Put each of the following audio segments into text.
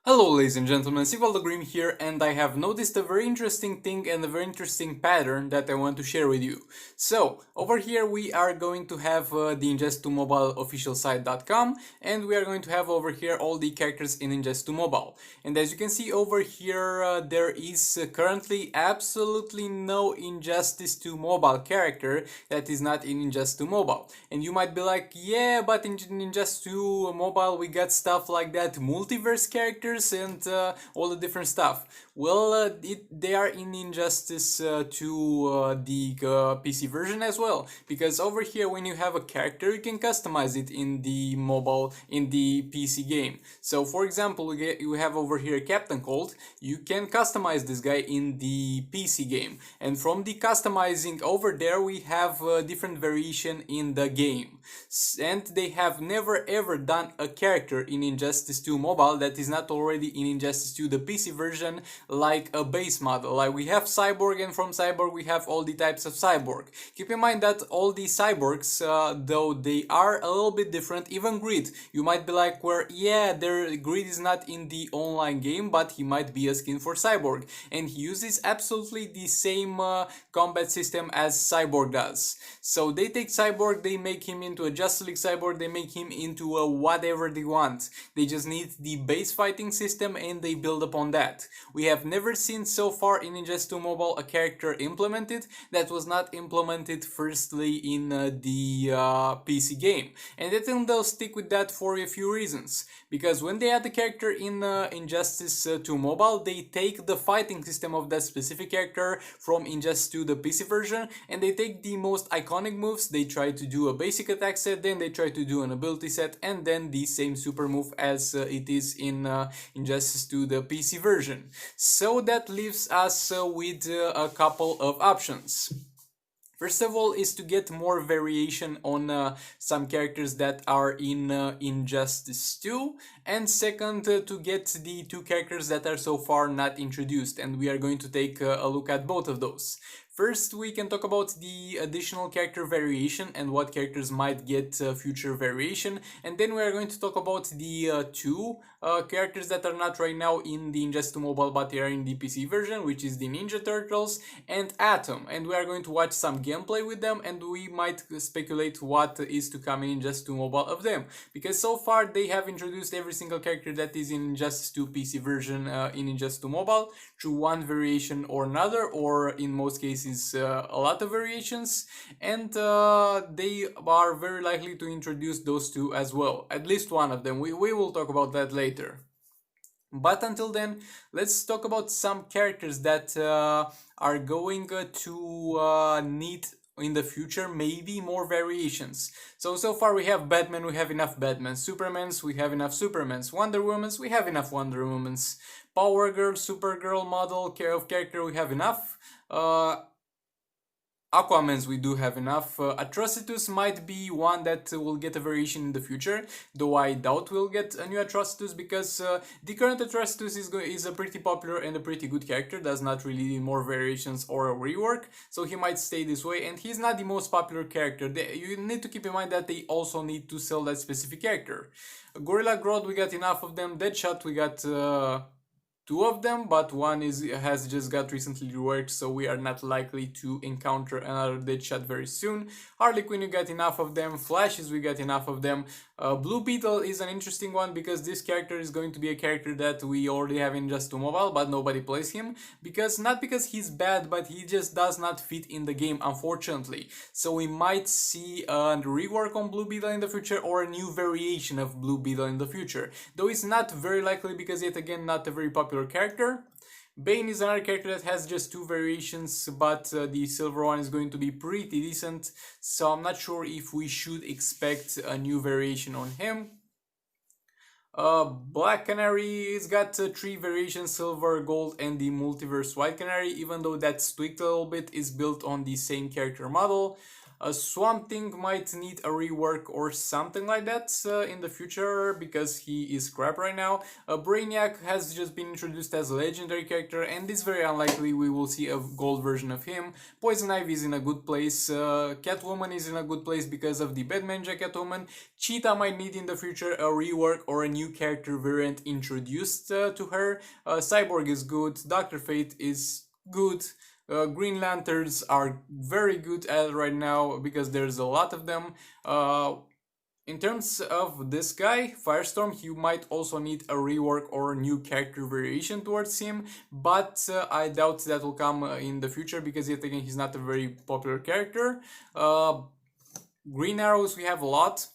Hello ladies and gentlemen, Green here, and I have noticed a very interesting thing and a very interesting pattern that I want to share with you. So, over here we are going to have the Ingest2Mobile official site.com, and we are going to have over here all the characters in Ingest2Mobile. And as you can see over here, there is currently absolutely no Injustice 2 Mobile character that is not in Ingest2Mobile. And you might be like, yeah, but in Ingest2 Mobile we got stuff like that multiverse characters and all the different stuff. Well, they are in Injustice to the PC version as well, because over here when you have a character you can customize it in the mobile, in the PC game. So for example, you have over here Captain Cold. You can customize this guy in the PC game, and from the customizing over there we have different variation in the game. And they have never ever done a character in Injustice 2 Mobile that is not already in Injustice 2 the PC version, like a base model. Like we have Cyborg, and from Cyborg we have all the types of Cyborg. Keep in mind that all the Cyborgs, though they are a little bit different, even Grid, you might be like, where yeah, their Grid is not in the online game, but he might be a skin for Cyborg, and he uses absolutely the same combat system as Cyborg does. So they take Cyborg, they make him into a Justice League Cyborg, they make him into a whatever they want. They just need the base fighting system and they build upon that. We have never seen so far in Ingest2 Mobile a character implemented that was not implemented firstly in the PC game. And I think they'll stick with that for a few reasons. Because when they add the character in Injustice 2 Mobile, they take the fighting system of that specific character from Injustice 2 the PC version, and they take the most iconic moves, they try to do a basic attack set, then they try to do an ability set, and then the same super move as it is in Injustice 2 the PC version. So that leaves us with a couple of options. First of all is to get more variation on some characters that are in Injustice 2, and second to get the two characters that are so far not introduced, and we are going to take a look at both of those. First, we can talk about the additional character variation and what characters might get future variation, and then we are going to talk about the two characters that are not right now in the Ingest2 Mobile but they are in the PC version, which is the Ninja Turtles and Atom, and we are going to watch some gameplay with them, and we might speculate what is to come in Injustice 2 Mobile of them, because so far they have introduced every single character that is in Injustice 2 PC version in Injustice 2 Mobile through one variation or another, or in most cases a lot of variations, and they are very likely to introduce those two as well, at least one of them. We will talk about that later. But until then, let's talk about some characters that are going to need in the future maybe more variations. So far we have Batman, we have enough Batman. Supermans, we have enough Supermans. Wonder Womans, we have enough Wonder Womans. Power Girl, Supergirl model of character, we have enough. Aquamans, we do have enough. Atrocitus might be one that will get a variation in the future, though I doubt we'll get a new Atrocitus, because the current Atrocitus is a pretty popular and a pretty good character, does not really need more variations or a rework, so he might stay this way, and he's not the most popular character. You need to keep in mind that they also need to sell that specific character. Gorilla Grodd, we got enough of them. Deadshot, we got two of them, but one has just got recently reworked, so we are not likely to encounter another Deadshot very soon. Harlequin, we got enough of them. Flashes, we got enough of them. Blue Beetle is an interesting one, because this character is going to be a character that we already have in Just 2 Mobile, but nobody plays him, because not because he's bad, but he just does not fit in the game, unfortunately. So we might see a rework on Blue Beetle in the future, or a new variation of Blue Beetle in the future, though it's not very likely, because yet again not a very popular character. Bane is another character that has just two variations, but the silver one is going to be pretty decent, so I'm not sure if we should expect a new variation on him. Black Canary has got three variations: silver, gold, and the multiverse white canary, even though that's tweaked a little bit, is built on the same character model. Swamp Thing might need a rework or something like that in the future because he is crap right now. Brainiac has just been introduced as a legendary character, and it's very unlikely we will see a gold version of him. Poison Ivy is in a good place. Catwoman is in a good place because of the Batman Catwoman. Cheetah might need in the future a rework or a new character variant introduced to her. Cyborg is good. Dr. Fate is good. Green Lanterns are very good at right now because there's a lot of them. In terms of this guy, Firestorm, he might also need a rework or a new character variation towards him, but I doubt that will come in the future because yet again he's not a very popular character. Green Arrows, we have a lot.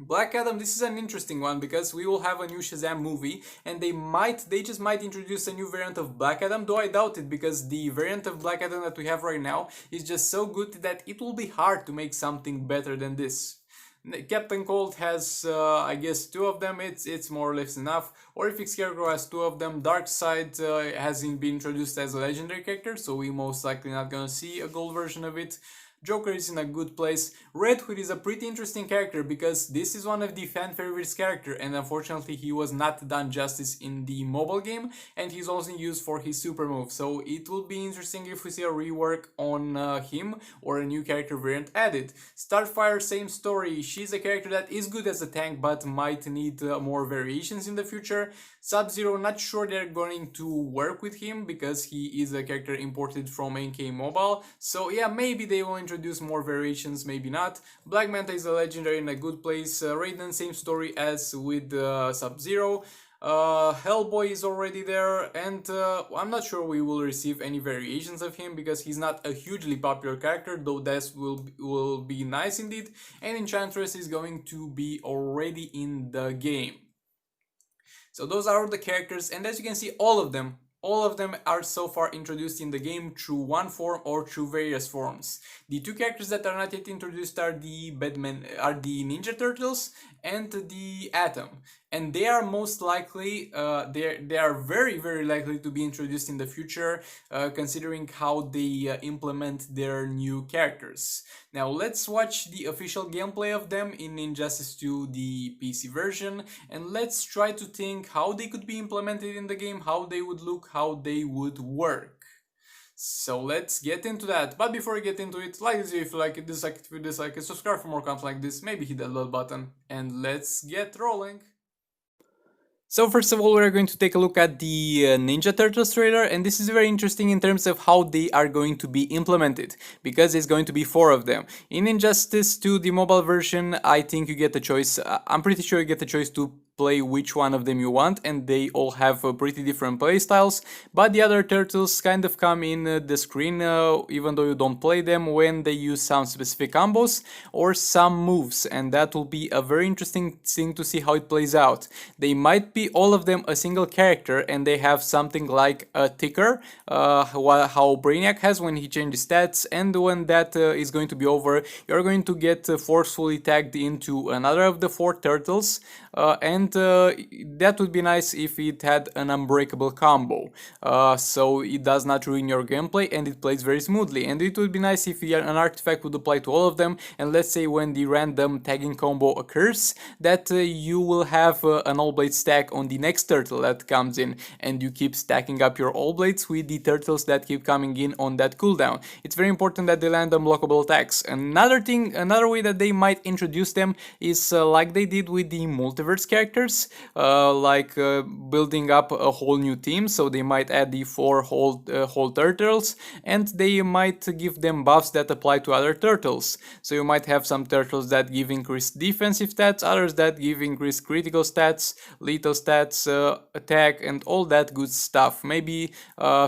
Black Adam, this is an interesting one because we will have a new Shazam movie and they just might introduce a new variant of Black Adam, though I doubt it because the variant of Black Adam that we have right now is just so good that it will be hard to make something better than this. Captain Cold has, I guess, two of them. It's more or less enough. Horrific Scarecrow has two of them. Darkseid hasn't been introduced as a legendary character, so we most likely not gonna see a gold version of it. Joker is in a good place. Red Hood is a pretty interesting character because this is one of the fan favorites character, and unfortunately he was not done justice in the mobile game, and he's also used for his super move. So it will be interesting if we see a rework on him or a new character variant added. Starfire, same story. She's a character that is good as a tank but might need more variations in the future. Sub-Zero, not sure they're going to work with him because he is a character imported from NK Mobile. So yeah, maybe they will introduce more variations, maybe not. Black Manta is a legendary in a good place. Raiden, same story as with Sub-Zero. Hellboy is already there, and I'm not sure we will receive any variations of him because he's not a hugely popular character, though that will be nice indeed. And Enchantress is going to be already in the game. So those are the characters, and as you can see, all of them are so far introduced in the game through one form or through various forms. The two characters that are not yet introduced are the Ninja Turtles and the Atom, and they are most likely they are very likely to be introduced in the future, considering how they implement their new characters. Now let's watch the official gameplay of them in Injustice 2, the PC version, and let's try to think how they could be implemented in the game, how they would look, how they would work. So let's get into that. But before we get into it, like this video if you like it, dislike it if you dislike it, subscribe for more content like this, maybe hit that little button, and let's get rolling. So first of all, we're going to take a look at the Ninja Turtles trailer, and this is very interesting in terms of how they are going to be implemented, because it's going to be 4 of them. In Injustice 2, the mobile version, I think you get the choice, I'm pretty sure you get the choice to play which one of them you want, and they all have pretty different playstyles, but the other turtles kind of come in the screen, even though you don't play them, when they use some specific combos or some moves, and that will be a very interesting thing to see how it plays out. They might be all of them a single character, and they have something like a ticker, how Brainiac has when he changes stats, and when that is going to be over, you're going to get forcefully tagged into another of the 4 turtles, and that would be nice if it had an unbreakable combo, so it does not ruin your gameplay and it plays very smoothly. And it would be nice if an artifact would apply to all of them, and let's say when the random tagging combo occurs, that you will have an all blade stack on the next turtle that comes in, and you keep stacking up your all blades with the turtles that keep coming in on that cooldown. It's very important that they land unblockable attacks. Another way that they might introduce them is like they did with the multiverse characters, building up a whole new team. So they might add the 4 whole turtles, and they might give them buffs that apply to other turtles. So you might have some turtles that give increased defensive stats, others that give increased critical stats, lethal stats, attack, and all that good stuff. Maybe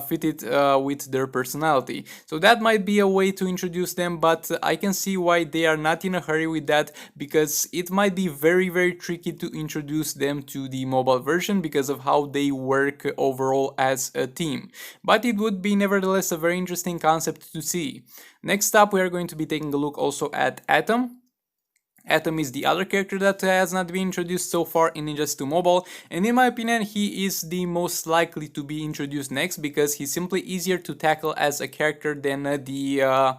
fit it with their personality. So that might be a way to introduce them, but I can see why they are not in a hurry with that, because it might be very tricky to introduce them to the mobile version because of how they work overall as a team. But it would be nevertheless a very interesting concept to see. Next up, we are going to be taking a look also at Atom. Atom is the other character that has not been introduced so far in Injustice 2 Mobile, and in my opinion he is the most likely to be introduced next because he's simply easier to tackle as a character than the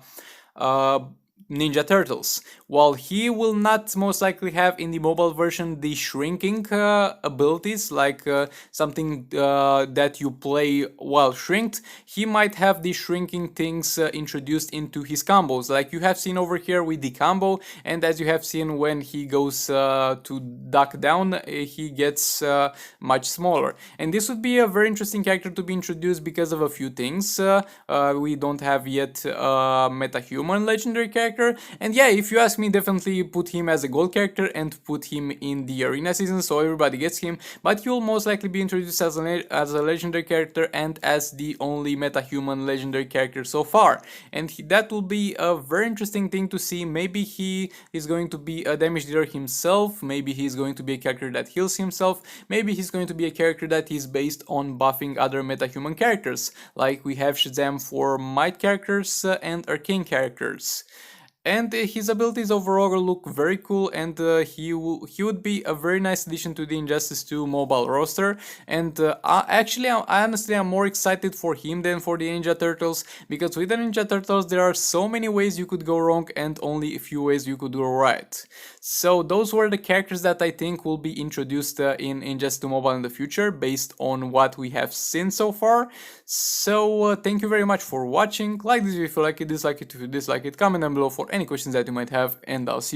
Ninja Turtles. While he will not most likely have in the mobile version the shrinking abilities, like something that you play while shrinked, he might have the shrinking things introduced into his combos, like you have seen over here with the combo, and as you have seen when he goes to duck down, he gets much smaller. And this would be a very interesting character to be introduced because of a few things. We don't have yet a metahuman legendary character, and yeah, if you ask me, definitely put him as a gold character and put him in the arena season so everybody gets him, but he will most likely be introduced as a legendary character and as the only metahuman legendary character so far, and that will be a very interesting thing to see. Maybe he is going to be a damage dealer himself, maybe he's going to be a character that heals himself, maybe he's going to be a character that is based on buffing other metahuman characters, like we have Shazam for might characters and arcane characters. And his abilities overall look very cool, and he would be a very nice addition to the Injustice 2 mobile roster. And actually, honestly, I'm more excited for him than for the Ninja Turtles, because with the Ninja Turtles there are so many ways you could go wrong and only a few ways you could go right. So those were the characters that I think will be introduced in Injustice 2 mobile in the future, based on what we have seen so far. So thank you very much for watching. Like this video if you like it, dislike it if you dislike it, comment down below for any questions that you might have, and I'll see you